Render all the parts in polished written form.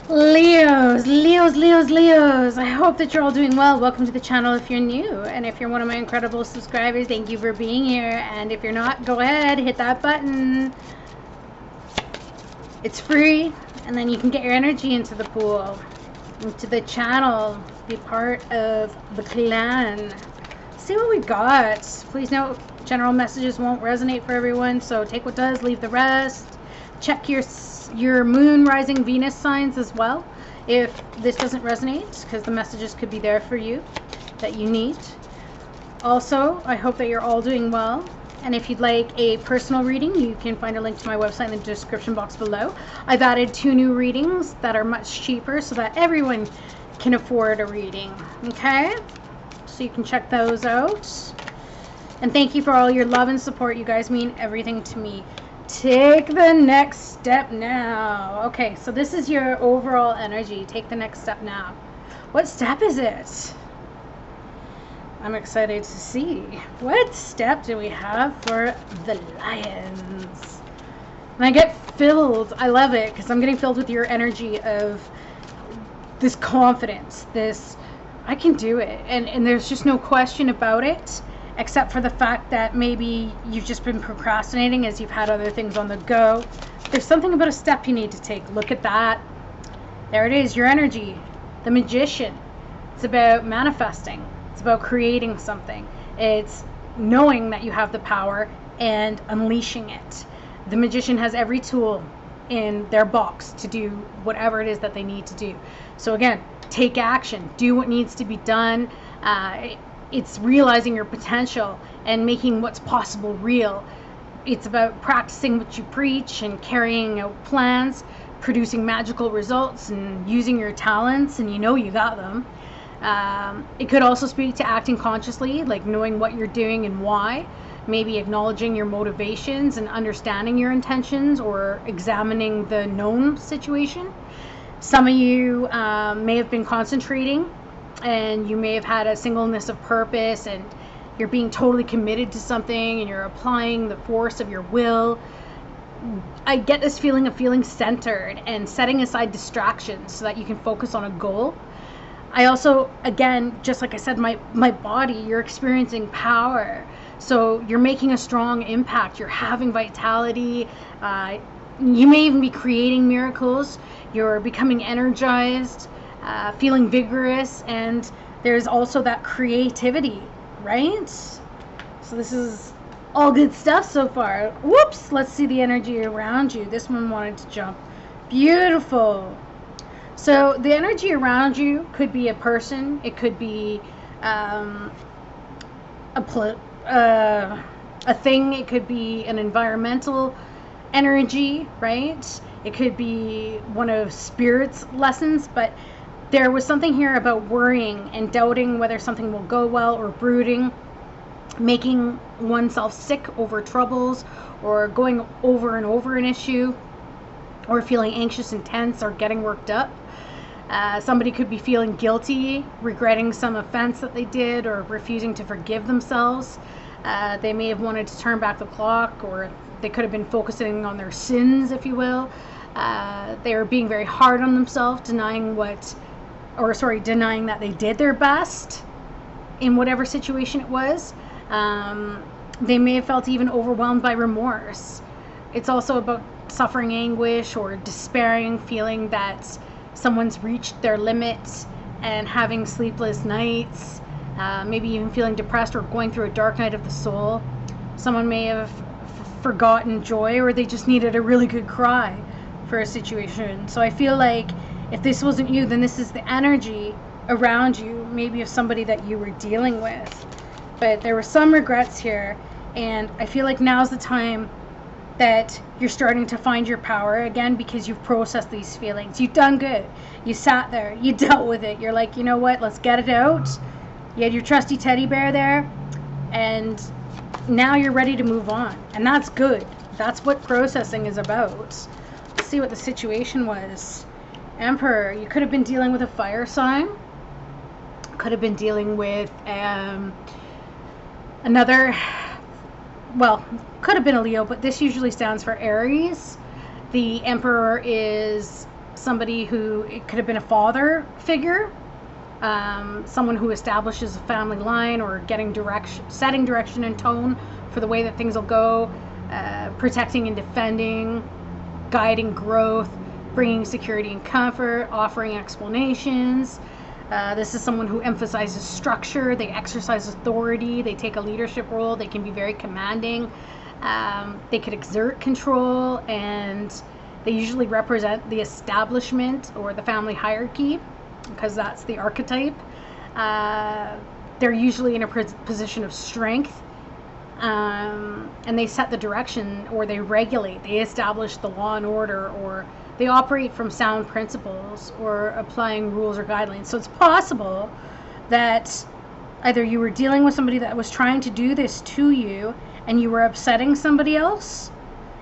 Leos. I hope that you're all doing well. Welcome to the channel if you're new. And if you're one of my incredible subscribers, thank you for being here. And if you're not, go ahead, hit that button. It's free. And then you can get your energy into the pool, into the channel, be part of the clan. See what we got. Please note, general messages won't resonate for everyone. So take what does, leave the rest. Check your moon, rising, Venus signs as well if this doesn't resonate, because the messages could be there for you that you need. Also, I hope that you're all doing well, and if you'd like a personal reading, you can find a link to my website in the description box below. I've added 2 new readings that are much cheaper so that everyone can afford a reading. Okay, so you can check those out. And thank you for all your love and support. You guys mean everything to me. Take the next step now. Okay, so this is your overall energy. Take the next step now. What step is it? I'm excited to see. What step do we have for the Lions? And I get filled. I love it because I'm getting filled with your energy of this confidence, this I can do it. And there's just no question about it. Except for the fact that maybe you've just been procrastinating as you've had other things on the go. There's something about a step you need to take. Look at that. There it is, your energy. The Magician. It's about manifesting. It's about creating something. It's knowing that you have the power and unleashing it. The Magician has every tool in their box to do whatever it is that they need to do. So again, take action. Do what needs to be done. It's realizing your potential and making what's possible real. It's about practicing what you preach and carrying out plans, producing magical results and using your talents, and you know you got them. It could also speak to acting consciously, like knowing what you're doing and why, maybe acknowledging your motivations and understanding your intentions or examining the known situation. Some of you may have been concentrating, and you may have had a singleness of purpose, and you're being totally committed to something and you're applying the force of your will. I get this feeling of feeling centered and setting aside distractions so that you can focus on a goal. I also, again, just like I said, my body, you're experiencing power. So you're making a strong impact. You're having vitality. You may even be creating miracles. You're becoming energized. Feeling vigorous, and there's also that creativity, right? So this is all good stuff so far. Whoops, let's see the energy around you. This one wanted to jump. Beautiful. So the energy around you could be a person, it could be a thing, it could be an environmental energy, right? It could be one of spirit's lessons, but there was something here about worrying and doubting whether something will go well, or brooding, making oneself sick over troubles, or going over and over an issue, or feeling anxious and tense, or getting worked up. Somebody could be feeling guilty, regretting some offense that they did, or refusing to forgive themselves. They may have wanted to turn back the clock, or they could have been focusing on their sins, if you will. They were being very hard on themselves, denying that they did their best in whatever situation it was. They may have felt even overwhelmed by remorse. It's also about suffering anguish or despairing, feeling that someone's reached their limits and having sleepless nights, maybe even feeling depressed or going through a dark night of the soul. Someone may have forgotten joy, or they just needed a really good cry for a situation. So I feel like if this wasn't you, then this is the energy around you, maybe of somebody that you were dealing with. But there were some regrets here, and I feel like now's the time that you're starting to find your power again, because you've processed these feelings. You've done good. You sat there, you dealt with it. You're like, you know what, let's get it out. You had your trusty teddy bear there, and now you're ready to move on. And that's good. That's what processing is about. Let's see what the situation was. Emperor, you could have been dealing with a fire sign. Could have been dealing with another, well, could have been a Leo, but this usually stands for Aries. The Emperor is somebody who, it could have been a father figure, someone who establishes a family line or setting direction and tone for the way that things will go, protecting and defending, guiding growth, bringing security and comfort, offering explanations. This is someone who emphasizes structure, they exercise authority, they take a leadership role, they can be very commanding, they could exert control, and they usually represent the establishment or the family hierarchy, because that's the archetype. They're usually in a position of strength, and they set the direction, or they regulate, they establish the law and order, or they operate from sound principles or applying rules or guidelines. So it's possible that either you were dealing with somebody that was trying to do this to you and you were upsetting somebody else,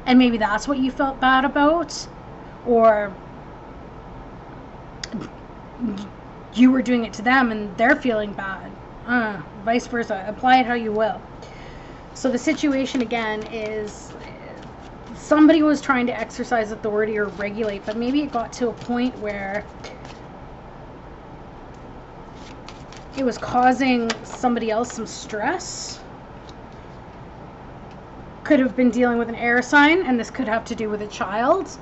and maybe that's what you felt bad about, or you were doing it to them and they're feeling bad. Vice versa. Apply it how you will. So the situation again is somebody was trying to exercise authority or regulate, but maybe it got to a point where it was causing somebody else some stress. Could have been dealing with an air sign, and this could have to do with a child.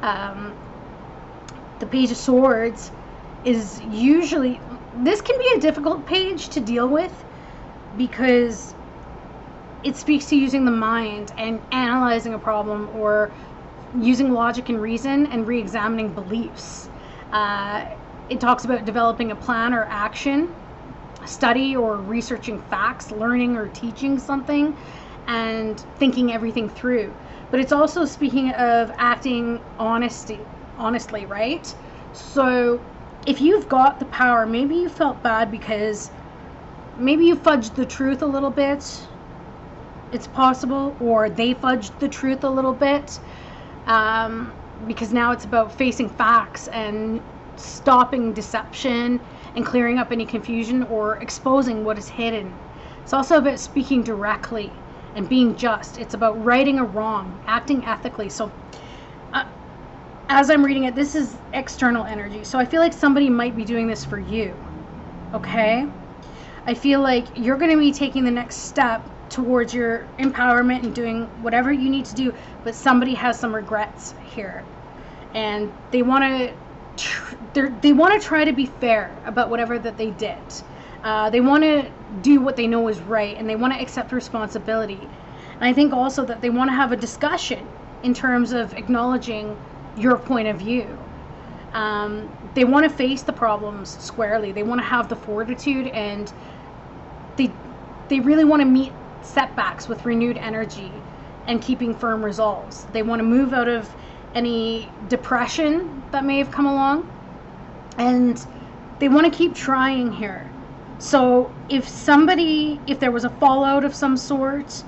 The Page of Swords is usually, this can be a difficult page to deal with because it speaks to using the mind and analyzing a problem, or using logic and reason and re-examining beliefs. It talks about developing a plan or action, study or researching facts, learning or teaching something, and thinking everything through. But it's also speaking of acting honestly, right? So if you've got the power, maybe you felt bad because maybe you fudged the truth a little bit. It's possible, or they fudged the truth a little bit, because now it's about facing facts and stopping deception and clearing up any confusion or exposing what is hidden. It's also about speaking directly and being just. It's about righting a wrong, acting ethically. So as I'm reading it, this is external energy. So I feel like somebody might be doing this for you, okay? I feel like you're going to be taking the next step towards your empowerment and doing whatever you need to do, but somebody has some regrets here, and they want to try to be fair about whatever that they did. They want to do what they know is right, and they want to accept responsibility. And I think also that they want to have a discussion in terms of acknowledging your point of view. They want to face the problems squarely. They want to have the fortitude, and they really want to meet setbacks with renewed energy and keeping firm resolves. They want to move out of any depression that may have come along, and they want to keep trying here. So if there was a fallout of some sort,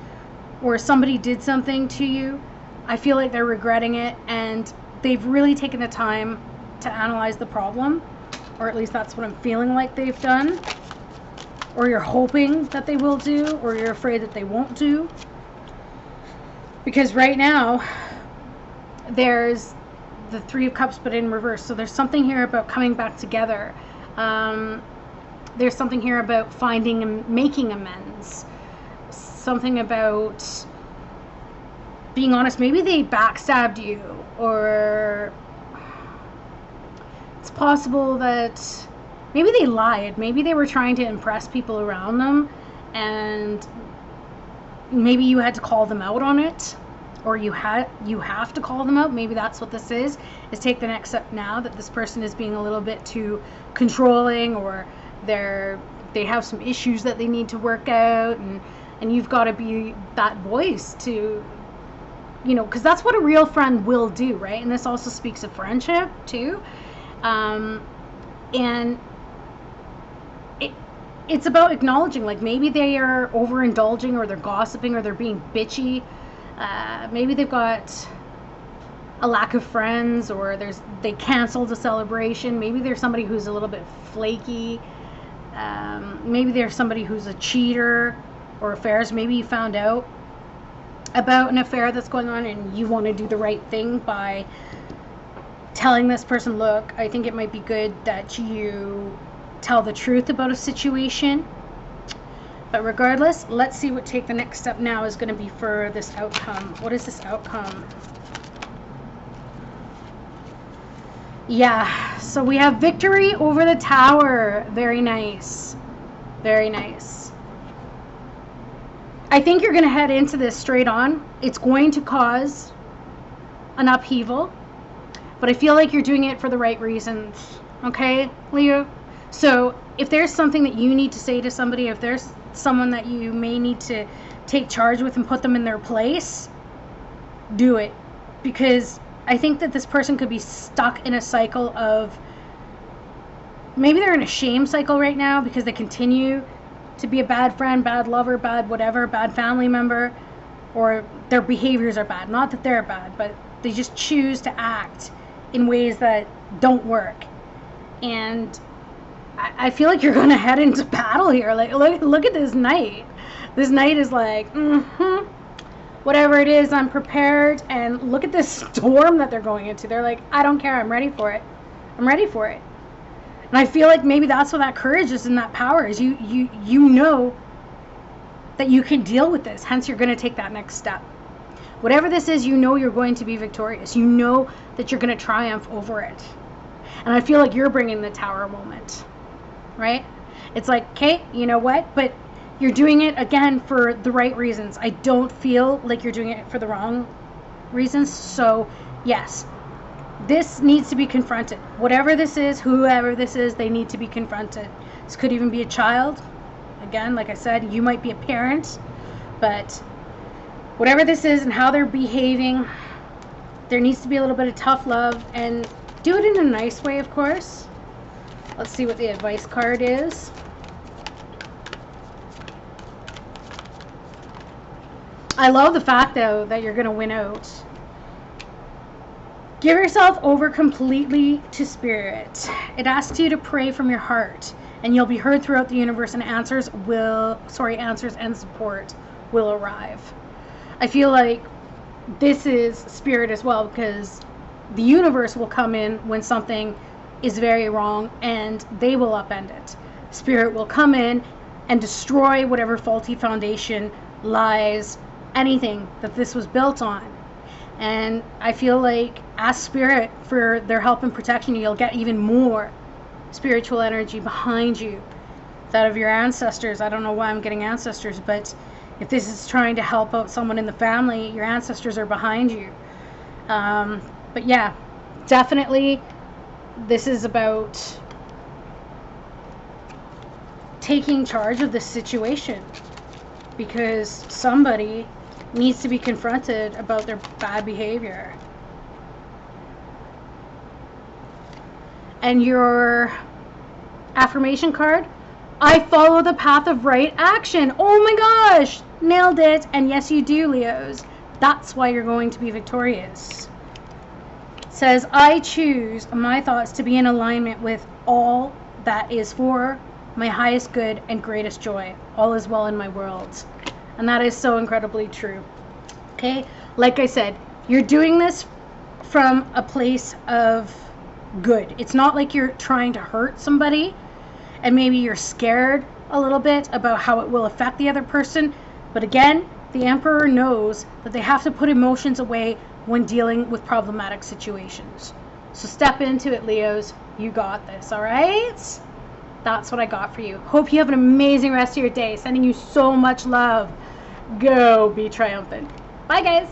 or somebody did something to you, I feel like they're regretting it, and they've really taken the time to analyze the problem, or at least that's what I'm feeling like they've done. Or you're hoping that they will do, or you're afraid that they won't do. Because right now, there's the Three of Cups, but in reverse. So there's something here about coming back together. There's something here about finding and making amends. Something about being honest. Maybe they backstabbed you, or it's possible that maybe they lied. Maybe they were trying to impress people around them, and maybe you had to call them out on it, or you have to call them out. Maybe that's what this is take the next step now that this person is being a little bit too controlling, or they have some issues that they need to work out, and you've got to be that voice to, because that's what a real friend will do, right? And this also speaks of friendship too. And it's about acknowledging, like, maybe they are overindulging, or they're gossiping, or they're being bitchy. Maybe they've got a lack of friends, or they canceled a celebration. Maybe there's somebody who's a little bit flaky. Maybe there's somebody who's a cheater, or affairs. Maybe you found out about an affair that's going on, and you want to do the right thing by telling this person, look, I think it might be good that you tell the truth about a situation. But regardless, let's see what the next step now is going to be for this outcome. What is this outcome? Yeah, so we have victory over the Tower. Very nice. Very nice. I think you're going to head into this straight on. It's going to cause an upheaval, but I feel like you're doing it for the right reasons. Okay, Leo? So if there's something that you need to say to somebody, if there's someone that you may need to take charge with and put them in their place, do it. Because I think that this person could be stuck in a cycle of, maybe they're in a shame cycle right now because they continue to be a bad friend, bad lover, bad whatever, bad family member, or their behaviors are bad. Not that they're bad, but they just choose to act in ways that don't work. And I feel like you're going to head into battle here. Like, look at this knight. This knight is like, whatever it is, I'm prepared. And look at this storm that they're going into. They're like, I don't care. I'm ready for it. I'm ready for it. And I feel like maybe that's what that courage is and that power is. You know that you can deal with this. Hence, you're going to take that next step. Whatever this is, you know you're going to be victorious. You know that you're going to triumph over it. And I feel like you're bringing the Tower moment. Right? It's like, okay, you know what? But you're doing it, again, for the right reasons. I don't feel like you're doing it for the wrong reasons. So, yes, this needs to be confronted. Whatever this is, whoever this is, they need to be confronted. This could even be a child. Again, like I said, you might be a parent. But whatever this is and how they're behaving, there needs to be a little bit of tough love. And do it in a nice way, of course. Let's see what the advice card is. I love the fact, though, that you're going to win out. Give yourself over completely to Spirit. It asks you to pray from your heart, and you'll be heard throughout the universe, and answers and support will arrive. I feel like this is Spirit as well, because the universe will come in when something is very wrong, and they will upend it. Spirit will come in and destroy whatever faulty foundation, lies, anything that this was built on. And I feel like ask Spirit for their help and protection. You'll get even more spiritual energy behind you, that of your ancestors. I don't know why I'm getting ancestors, but if this is trying to help out someone in the family, your ancestors are behind you. But yeah, definitely this is about taking charge of this situation, because somebody needs to be confronted about their bad behavior. And your affirmation card, I follow the path of right action. Oh my gosh, nailed it. And yes, you do, Leos. That's why you're going to be victorious. Says, I choose my thoughts to be in alignment with all that is for my highest good and greatest joy. All is well in my world. And that is so incredibly true. Okay? Like I said, you're doing this from a place of good. It's not like you're trying to hurt somebody, and maybe you're scared a little bit about how it will affect the other person. But again, the Emperor knows that they have to put emotions away when dealing with problematic situations. So step into it, Leos. You got this, all right? That's what I got for you. Hope you have an amazing rest of your day. Sending you so much love. Go be triumphant. Bye, guys.